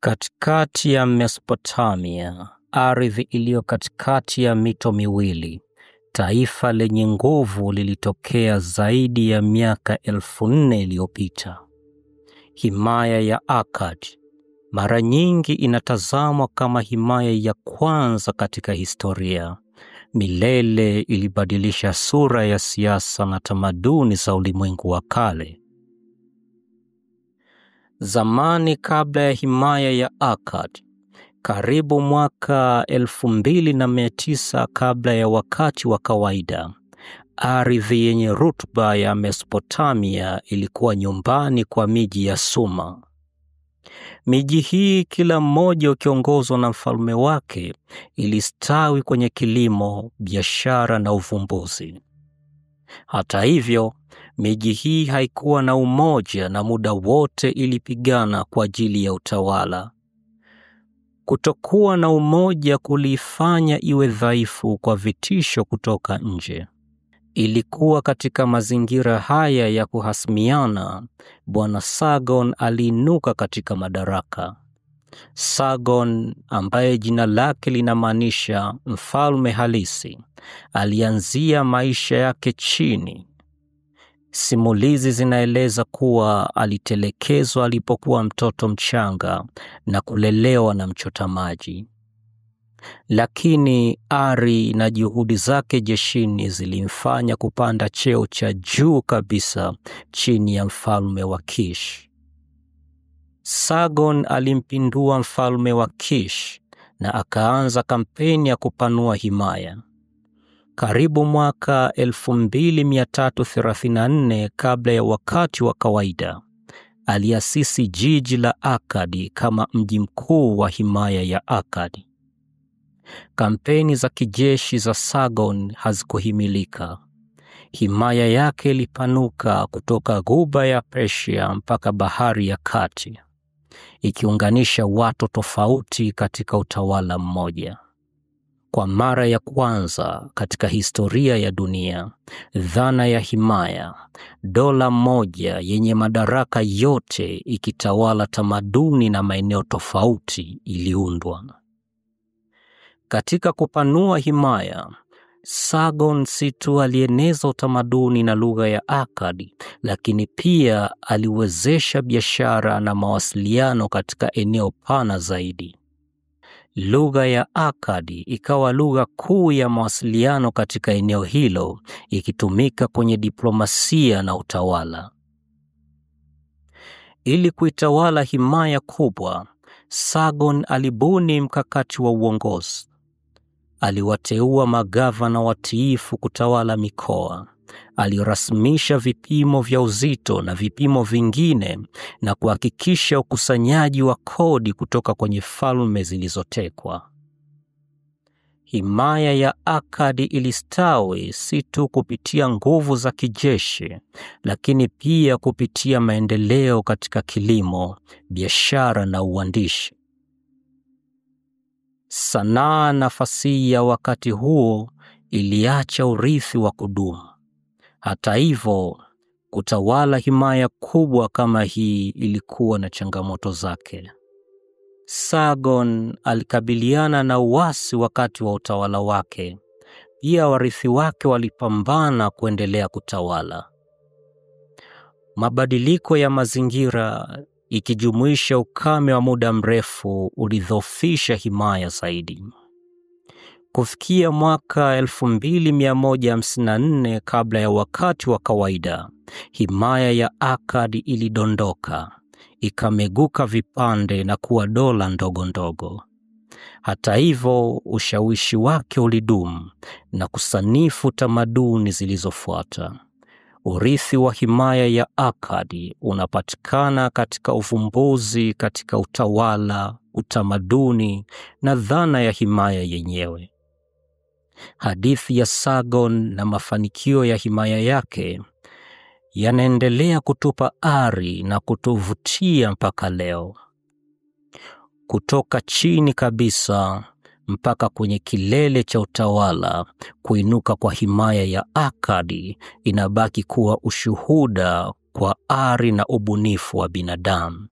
Katikati ya Mesopotamia, ardhi iliyo katikati ya mito miwili, taifa lenye nguvu lilitokea zaidi ya miaka 4,000 iliyopita. Himaya ya Akkad mara nyingi inatazamwa kama himaya ya kwanza katika historia. Milele ilibadilisha sura ya siasa na tamaduni za ulimwengu wa kale. Zamani, kabla ya himaya ya Akkad, karibu mwaka 2900 kabla ya wakati wa kawaida, ardhi yenye rutuba ya Mesopotamia ilikuwa nyumbani kwa miji ya Sumer. Miji hii, kila mmoja ukiongozwa na mfalme wake, ilistawi kwenye kilimo, biashara na uvumbuzi. Hata hivyo, miji hii haikuwa na umoja na muda wote ilipigana kwa ajili ya utawala. Kutokuwa na umoja kuliifanya iwe dhaifu kwa vitisho kutoka nje. Ilikuwa katika mazingira haya ya kuhasimiana, Bwana Sargon aliinuka katika madaraka. Sargon, ambaye jina lake linamaanisha mfalme halisi, alianzia maisha yake chini. Simulizi zinaeleza kuwa alitelekezwa alipokuwa mtoto mchanga na kulelewa na mchota maji. Lakini ari na juhudi zake jeshini zilimfanya kupanda cheo cha juu kabisa chini ya mfalme wa Kish. Sargon alimpindua mfalme wa Kish na akaanza kampeni ya kupanua himaya. Karibu mwaka 2334 kabla ya wakati wa kawaida, aliasisi jiji la Akkad kama mji mkuu wa himaya ya Akkad. Kampeni za kijeshi za Sargon hazikuhimilika. Himaya yake ilipanuka kutoka Ghuba ya Persia mpaka Bahari ya Kati, ikiunganisha watu tofauti katika utawala mmoja. Kwa mara ya kwanza katika historia ya dunia, dhana ya himaya, dola moja yenye madaraka yote ikitawala tamaduni na maeneo tofauti, iliundwa. Katika kupanua himaya, Sargon si tu alieneza utamaduni na lugha ya Akkad, lakini pia aliwezesha biashara na mawasiliano katika eneo pana zaidi. Lugha ya Akkad ikawa lugha kuu ya mawasiliano katika eneo hilo, ikitumika kwenye diplomasia na utawala. Ili kuitawala himaya kubwa, Sargon alibuni mkakati wa uongozi. Aliwateua magavana watiifu kutawala mikoa. Alirasmisha vipimo vya uzito na vipimo vingine na kuhakikisha ukusanyaji wa kodi kutoka kwenye falme zilizotekwa. Himaya ya Akkad ilistawi si tu kupitia nguvu za kijeshi, lakini pia kupitia maendeleo katika kilimo, biashara na uandishi. Sanaa na fasihi ya wakati huo iliacha urithi wa kudumu. Hata hivyo, kutawala himaya kubwa kama hii ilikuwa na changamoto zake. Sargon alikabiliana na uasi wakati wa utawala wake. Pia warithi wake walipambana kuendelea kutawala. Mabadiliko ya mazingira, ikijumuisha ukame wa muda mrefu, ulidhoofisha himaya zaidi. Kufikia mwaka 2154 kabla ya wakati wa kawaida, himaya ya Akkad ilidondoka, ikameguka vipande na kuwa dola ndogo ndogo. Hata hivyo, ushawishi wake ulidumu na kusanifu tamaduni zilizofuata. Urithi wa himaya ya Akkad unapatikana katika uvumbuzi, katika utawala, utamaduni na dhana ya himaya yenyewe. Hadithi ya Sargon na mafanikio ya himaya yake yanaendelea kutupa ari na kutuvutia mpaka leo. Kutoka chini kabisa mpaka kwenye kilele cha utawala, kuinuka kwa himaya ya Akkad inabaki kuwa ushuhuda kwa ari na ubunifu wa binadamu.